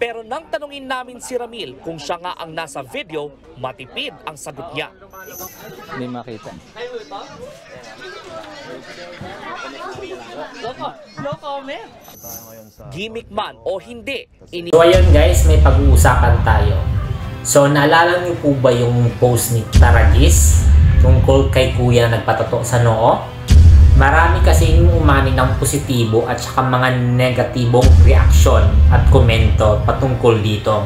Pero nang tanungin namin si Ramil kung siya nga ang nasa video, matipid ang sagot niya. Hindi makita. No comment. Gimmick man o hindi. So ayun guys, may pag-uusapan tayo. So naalala niyo po ba yung post ni Taragis tungkol kay kuya na nagpatato sa noo? Marami kasing umani ng positibo at saka mga negatibong reaksyon at komento patungkol dito.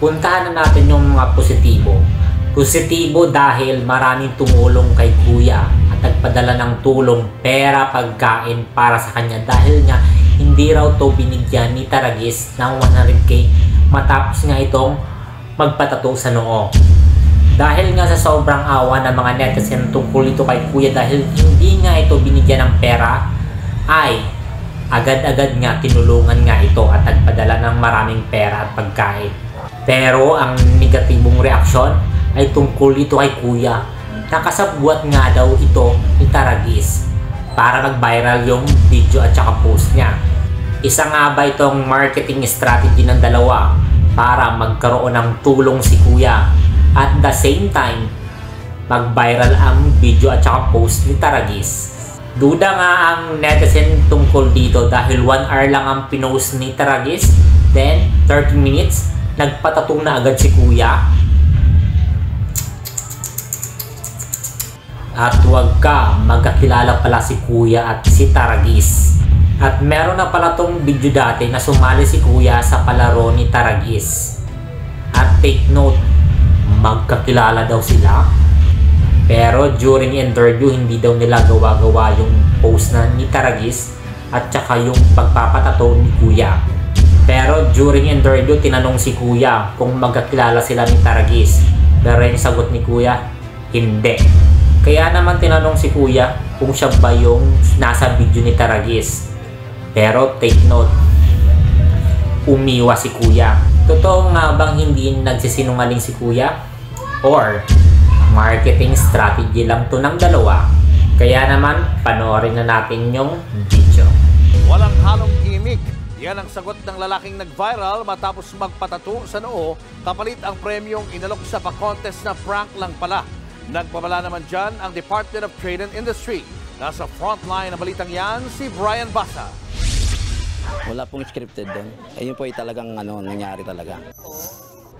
Puntahan na natin yung mga positibo. Positibo dahil maraming tumulong kay kuya at nagpadala ng tulong, pera, pagkain para sa kanya dahil nga hindi raw to binigyan ni Taragis ng 100k matapos nga itong magpatato sa noo. Dahil nga sa sobrang awa ng mga netizen tungkol ito kay kuya dahil hindi nga ito binigyan ng pera, ay agad-agad nga tinulungan nga ito at nagpadala ng maraming pera at pagkain. Pero ang negatibong reaksyon ay tungkol ito kay kuya. Nakasabwat nga daw ito ni Taragis para mag-viral yung video at saka post niya. Isa nga ba itong marketing strategy ng dalawa para magkaroon ng tulong si kuya at the same time mag-viral ang video at saka post ni Taragis? Duda nga ang netizen tungkol dito dahil 1 hour lang ang pinost ni Taragis, then 30 minutes nagpatato na agad si kuya. At huwag ka, magkakilala pala si kuya at si Taragis. At meron na pala tong video dati na sumali si kuya sa palaro ni Taragis. At take note, magkakilala daw sila. Pero during interview, hindi daw nila gawa-gawa yung post na ni Taragis at saka yung pagpapatato ni kuya. Pero during interview, tinanong si kuya kung magkakilala sila ni Taragis. Pero yung sagot ni kuya, hindi. Kaya naman tinanong si kuya kung siya ba yung nasa video ni Taragis. Pero take note, umiwas si kuya. Totoo nga bang hindi nagsisinungaling si kuya? Or marketing strategy lang to ng dalawa? Kaya naman, panoorin na natin yung video. Walang halong gimmick. Yan ang sagot ng lalaking nag-viral matapos magpatato sa noo, kapalit ang premyong inalok sa pa-contest na prank lang pala. Nagpabala naman dyan ang Department of Trade and Industry. Nasa frontline ng balitang yan, si Brian Basa. Wala pong scripted doon. Ayun po ay talagang nangyari talaga.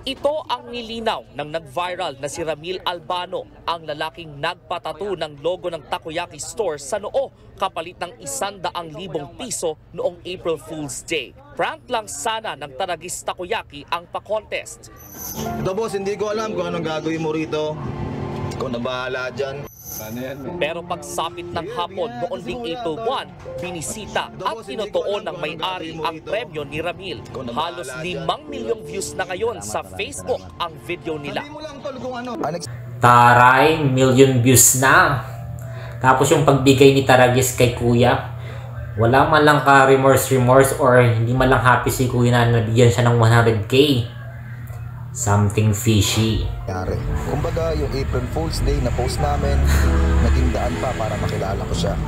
Ito ang nilinaw ng nag-viral na si Ramil Albano, ang lalaking nagpatato ng logo ng Takoyaki Store sa noo kapalit ng 100,000 piso noong April Fool's Day. Prank lang sana ng Taragis Takoyaki ang pa-contest. Ito boss, hindi ko alam kung anong gagawin mo rito. Ikaw na bahala dyan. Pero pagsapit ng hapon noon ding April 1, binisita at tinutuon ng may-ari ang premyo ni Ramil. Halos 5 milyong views na ngayon sa Facebook ang video nila. Taray, million views na. Tapos yung pagbigay ni Taragis kay kuya, wala man lang ka remorse or hindi man lang happy si kuya na nabigyan siya ng 100k. Something fishy. Kumbaga yung April Fool's Day na post namin, naging daan pa para makilala ko siya.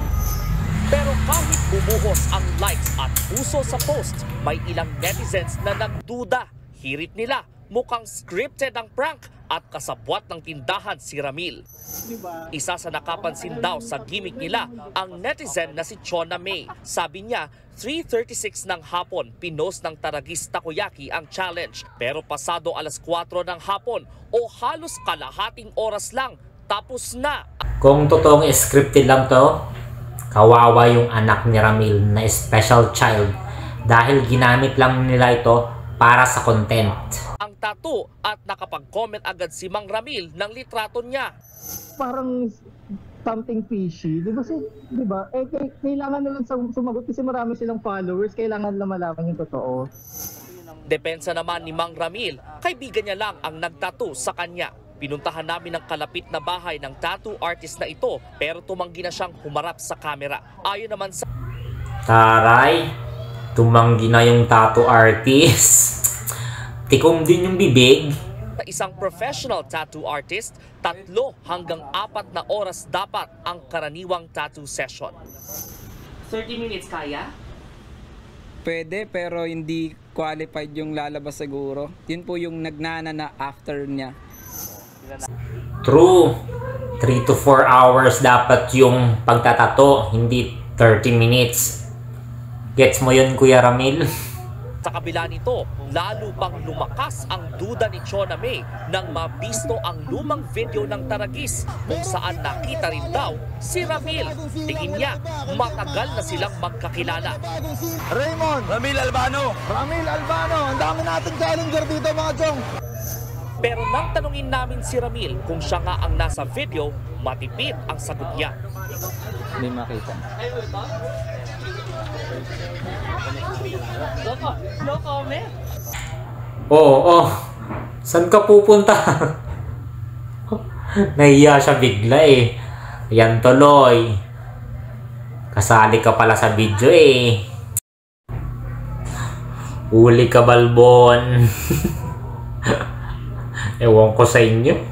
Pero kahit bumuhos ang likes at puso sa post, may ilang netizens na nagduda. Hirit nila, mukhang scripted ang prank at kasabwat ng tindahan si Ramil. Isa sa nakapansin daw sa gimmick nila ang netizen na si Chona May. Sabi niya, 3:36 ng hapon, pinost ng Taragis Takoyaki ang challenge. Pero pasado alas 4 ng hapon o halos kalahating oras lang, tapos na. Kung totoong scripted lang to, kawawa yung anak ni Ramil na special child dahil ginamit lang nila ito para sa content. Ang tattoo at nakapag-comment agad si Mang Ramil ng litrato niya. Parang something fishy, di ba? Kailangan nilang sumagot kasi marami silang followers, kailangan na malaman yung totoo. Depensa naman ni Mang Ramil, kaibigan niya lang ang nagtattoo sa kanya. Pinuntahan namin ang kalapit na bahay ng tattoo artist na ito, pero tumanggi na siyang humarap sa camera. Ayon naman sa... Taray, tumanggi na yung tattoo artist. Tikom din yung bibig. Isang professional tattoo artist, 3 hanggang 4 na oras dapat ang karaniwang tattoo session. 30 minutes kaya? pwede pero hindi qualified yung lalabas siguro. Yun po yung nagnana na after niya. True. 3 to 4 hours dapat yung pagtatato, hindi 30 minutes. Gets mo yun, Kuya Ramil? Sa kabila nito, lalo pang lumakas ang duda ni Chona May nang mabisto ang lumang video ng Taragis kung saan nakita rin daw si Ramil. Tingin niya, matagal na silang magkakilala. Raymond! Ramil Albano! Ramil Albano! Ang dami nating challenger dito mga chong! Pero nang tanungin namin si Ramil kung siya nga ang nasa video, matipid ang sagot niya. Hindi makita. No comment. Oo. Saan ka pupunta? Nahiya siya bigla eh. Yan tuloy. Kasali ka pala sa video eh. Uli ka, Balbon. Ewan ko sa inyo.